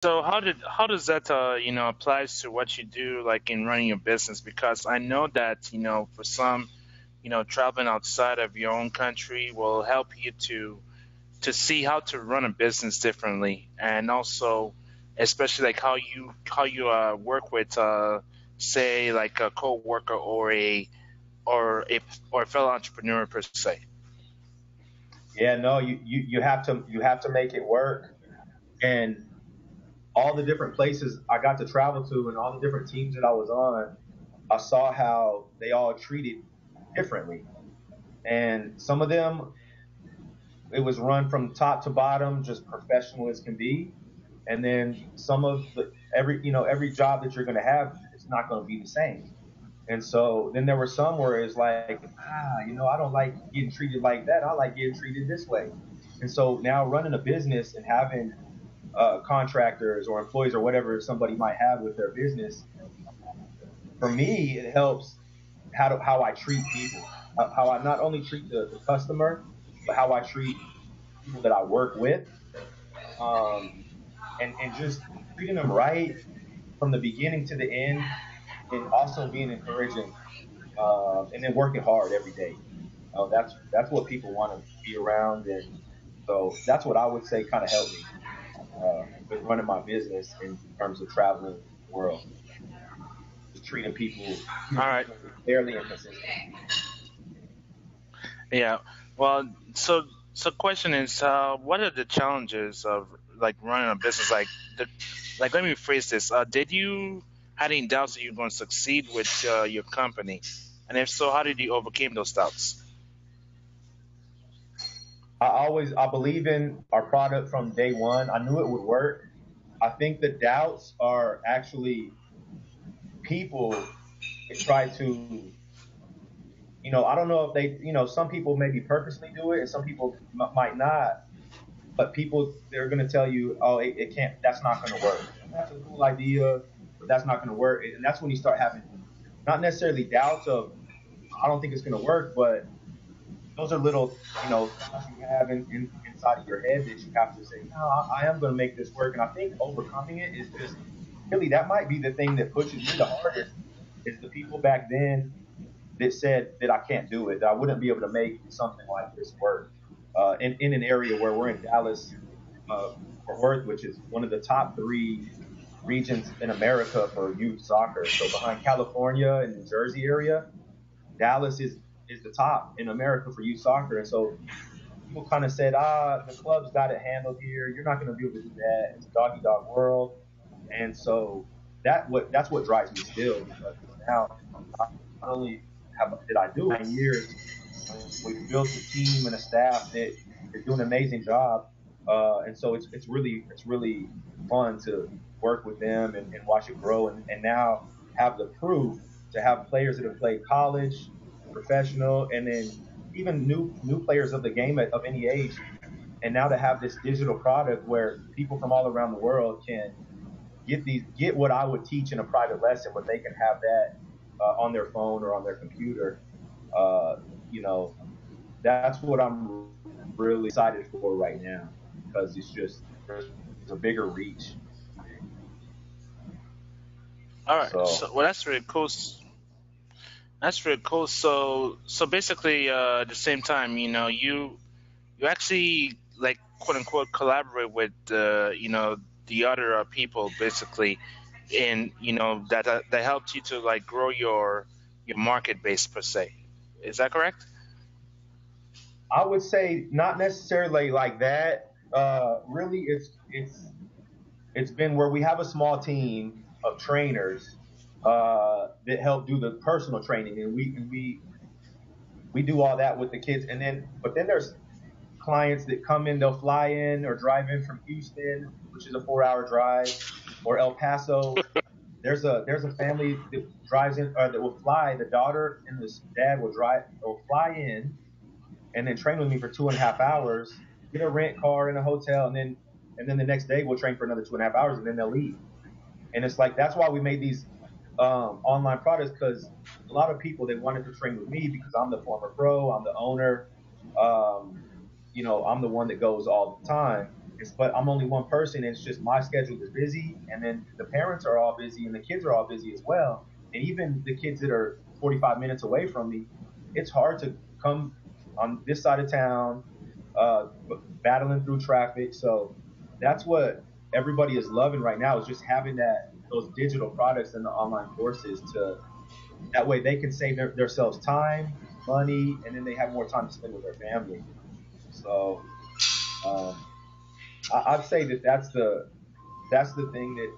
So how does that applies to what you do like in running your business? Because I know that for some traveling outside of your own country will help you to see how to run a business differently, and also especially like how you work with say like a coworker or a or a fellow entrepreneur per se. Yeah, no, you have to make it work. And all the different places I got to travel to and all the different teams that I was on, I saw how they all treated differently. And some of them, it was run from top to bottom, just professional as can be. And then some of the every job that you're going to have, it's not going to be the same. And so then there were some where it's like, I don't like getting treated like that. I like getting treated this way. And so now running a business and having contractors or employees or whatever somebody might have with their business, for me, it helps how I treat people, how I not only treat the customer, but how I treat people that I work with, um, and just treating them right from the beginning to the end, and also being encouraging, and then working hard every day. That's what people want to be around, and so that's what I would say kind of helped me with running my business in terms of traveling the world, just treating people All right. fairly and consistently. Yeah. Well, so question is, what are the challenges of like running a business? Like let me rephrase this. Did you had any doubts that you're going to succeed with your company? And if so, how did you overcome those doubts? I believe in our product from day one. I knew it would work. I think the doubts are actually people that try to, I don't know if they, some people maybe purposely do it and some people might not, but people, they're going to tell you, oh, it can't, that's not going to work. That's a cool idea, but that's not going to work. And that's when you start having not necessarily doubts of, I don't think it's going to work, but those are little, thoughts you have inside of your head that you have to say, no, I am going to make this work. And I think overcoming it is just really, that might be the thing that pushes me the hardest is the people back then that said that I can't do it, that I wouldn't be able to make something like this work. In an area where we're in Dallas, Fort Worth, which is one of the top three regions in America for youth soccer. So behind California and New Jersey area, Dallas is the top in America for youth soccer. And so people kind of said, the club's got it handled here. You're not going to be able to do that. It's a doggy dog world. And so that's what drives me still because now not only did I do it in years, we've built a team and a staff that is doing an amazing job. And so it's really fun to work with them and watch it grow and now have the proof to have players that have played college, professional, and then even new players of the game of any age. And now to have this digital product where people from all around the world can get what I would teach in a private lesson, but they can have that on their phone or on their computer. Uh, you know, that's what I'm really excited for right now because it's just there's a bigger reach. All right. So So well, that's really cool. That's really cool. So basically, at the same time, you actually like quote unquote collaborate with the other people basically, in that helped you to like grow your market base per se. Is that correct? I would say not necessarily like that. Really, it's been where we have a small team of trainers that help do the personal training, and we do all that with the kids. And then, but then there's clients that come in, they'll fly in or drive in from Houston, which is a 4 hour drive, or El Paso. There's a family that drives in that will fly. The daughter and the dad will fly in and then train with me for 2.5 hours, get a rent car in a hotel, and then the next day we'll train for another 2.5 hours, and then they'll leave. And it's like that's why we made these online products because a lot of people they wanted to train with me because I'm the former pro, I'm the owner, I'm the one that goes all the time, but I'm only one person, and it's just my schedule is busy, and then the parents are all busy, and the kids are all busy as well. And even the kids that are 45 minutes away from me, it's hard to come on this side of town, battling through traffic. So that's what everybody is loving right now, is just having those digital products and the online courses, to that way they can save themselves time, money, and then they have more time to spend with their family. So um, I'd say that's the thing that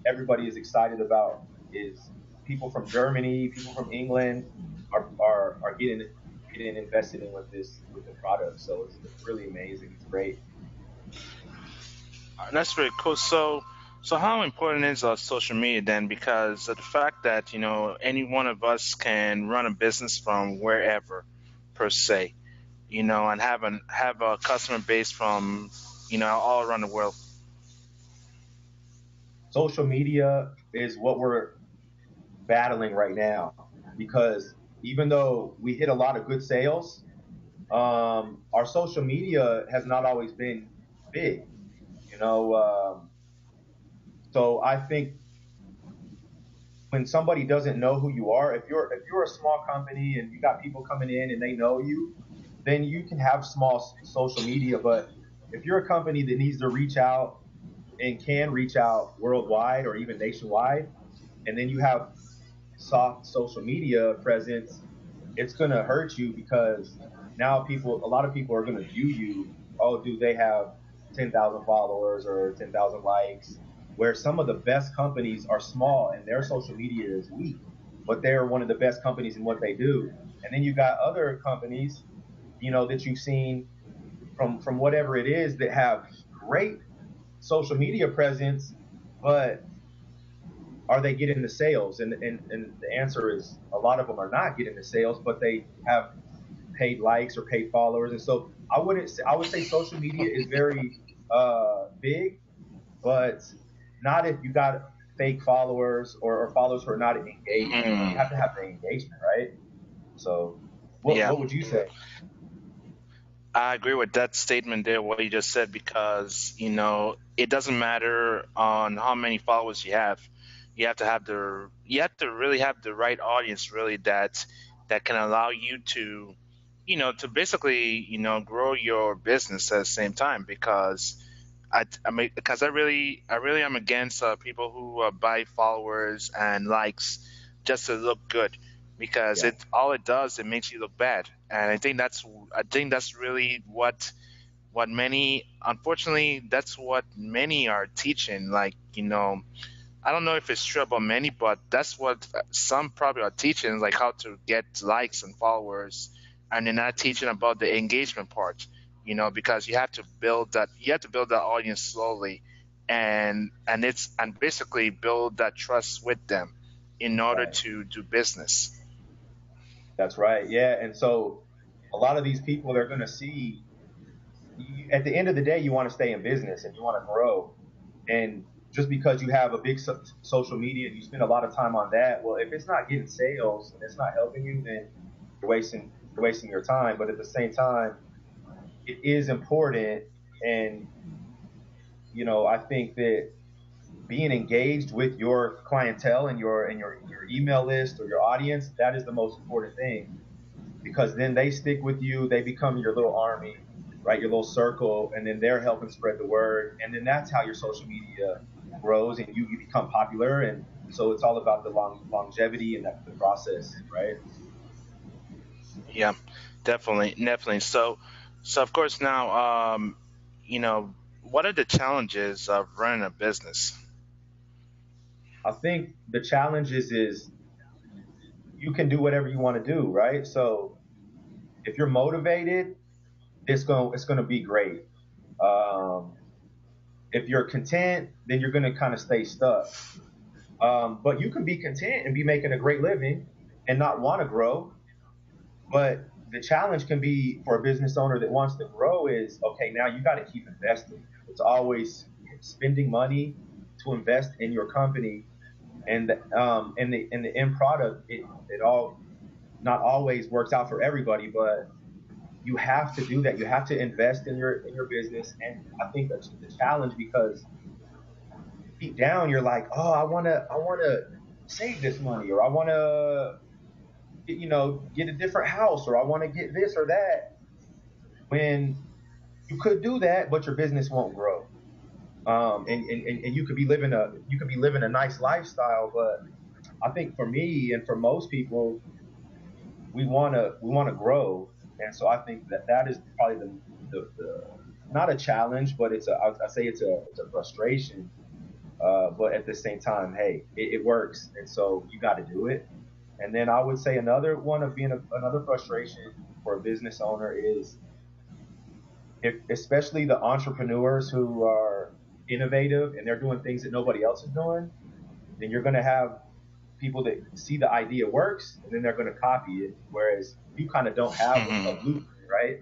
everybody is excited about, is people from Germany, people from England are getting invested in with the product. So it's really amazing. It's great. That's very cool. So how important is social media then? Because of the fact that any one of us can run a business from wherever, per se, and have a customer base from all around the world. Social media is what we're battling right now, because even though we hit a lot of good sales, our social media has not always been big. You know, so I think when somebody doesn't know who you are, if you're a small company and you got people coming in and they know you, then you can have small social media. But if you're a company that needs to reach out and can reach out worldwide or even nationwide, and then you have soft social media presence, it's going to hurt you, because now a lot of people are going to view you. Oh, do they have 10,000 followers or 10,000 likes? Where some of the best companies are small and their social media is weak, but they're one of the best companies in what they do. And then you got other companies, that you've seen from whatever it is, that have great social media presence, but are they getting the sales? And the answer is a lot of them are not getting the sales, but they have paid likes or paid followers. And so I would say social media is very big, but not if you got fake followers, or followers who are not engaged. You Mm, have to have the engagement, right? So yeah. what would you say? I agree with that statement there, what you just said, because it doesn't matter on how many followers you have. You have to really have the right audience, really, that can allow you to, to basically, grow your business at the same time. Because I really am against people who buy followers and likes just to look good, because Yeah, it does, it makes you look bad. And I think that's really what many, unfortunately, that's what many are teaching. Like, I don't know if it's true about many, but that's what some probably are teaching, like how to get likes and followers, and they're not teaching about the engagement part. Because you have to build that audience slowly, and basically build that trust with them in order right. to do business. That's right. Yeah. And so a lot of these people, they're going to see, at the end of the day, you want to stay in business and you want to grow. And just because you have a big social media and you spend a lot of time on that, well, if it's not getting sales and it's not helping you, then you're wasting your time. But at the same time, it is important. And I think that being engaged with your clientele and your email list or your audience, that is the most important thing, because then they stick with you. They become your little army, right? Your little circle, and then they're helping spread the word. And then that's how your social media grows and you become popular. And so it's all about the longevity and the process, right? Yeah, definitely. So of course now, you know, what are the challenges of running a business? I think the challenge is you can do whatever you want to do, right? So if you're motivated, it's gonna be great. Um, if you're content, then you're gonna kind of stay stuck. But you can be content and be making a great living and not want to grow. But the challenge can be for a business owner that wants to grow is, okay, now you got to keep investing. It's always spending money to invest in your company, and the end product, it all not always works out for everybody, but you have to do that. You have to invest in your business. And I think that's the challenge, because deep down you're like, oh, I wanna save this money, or I wanna get a different house, or I want to get this or that. When you could do that, but your business won't grow. And you could be living a nice lifestyle, but I think for me and for most people, we wanna grow. And so I think that is probably the not a challenge, but I say it's a frustration. But at the same time, hey, it works, and so you got to do it. And then I would say another one of being another frustration for a business owner is, if, especially the entrepreneurs who are innovative and they're doing things that nobody else is doing, then you're going to have people that see the idea works and then they're going to copy it. Whereas you kind of don't have a blueprint, right?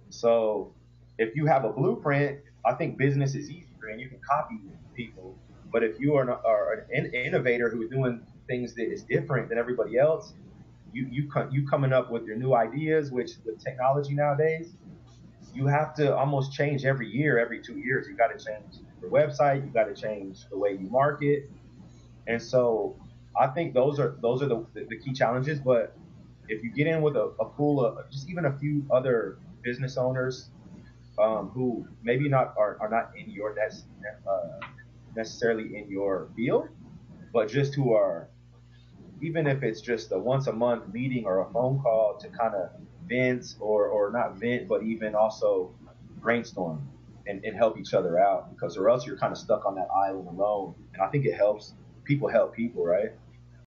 So if you have a blueprint, I think business is easier and you can copy people. But if you are an innovator who is doing things that is different than everybody else, you coming up with your new ideas, which with technology nowadays, you have to almost change every year, every 2 years. You got to change your website, you got to change the way you market, and so I think those are the key challenges. But if you get in with a pool of just even a few other business owners, who maybe are not in your necessarily in your field, but just who are, even if it's just a once a month meeting or a phone call to kind of vent, or not vent, but even also brainstorm and help each other out, because or else you're kind of stuck on that island alone. And I think it helps people help people, right?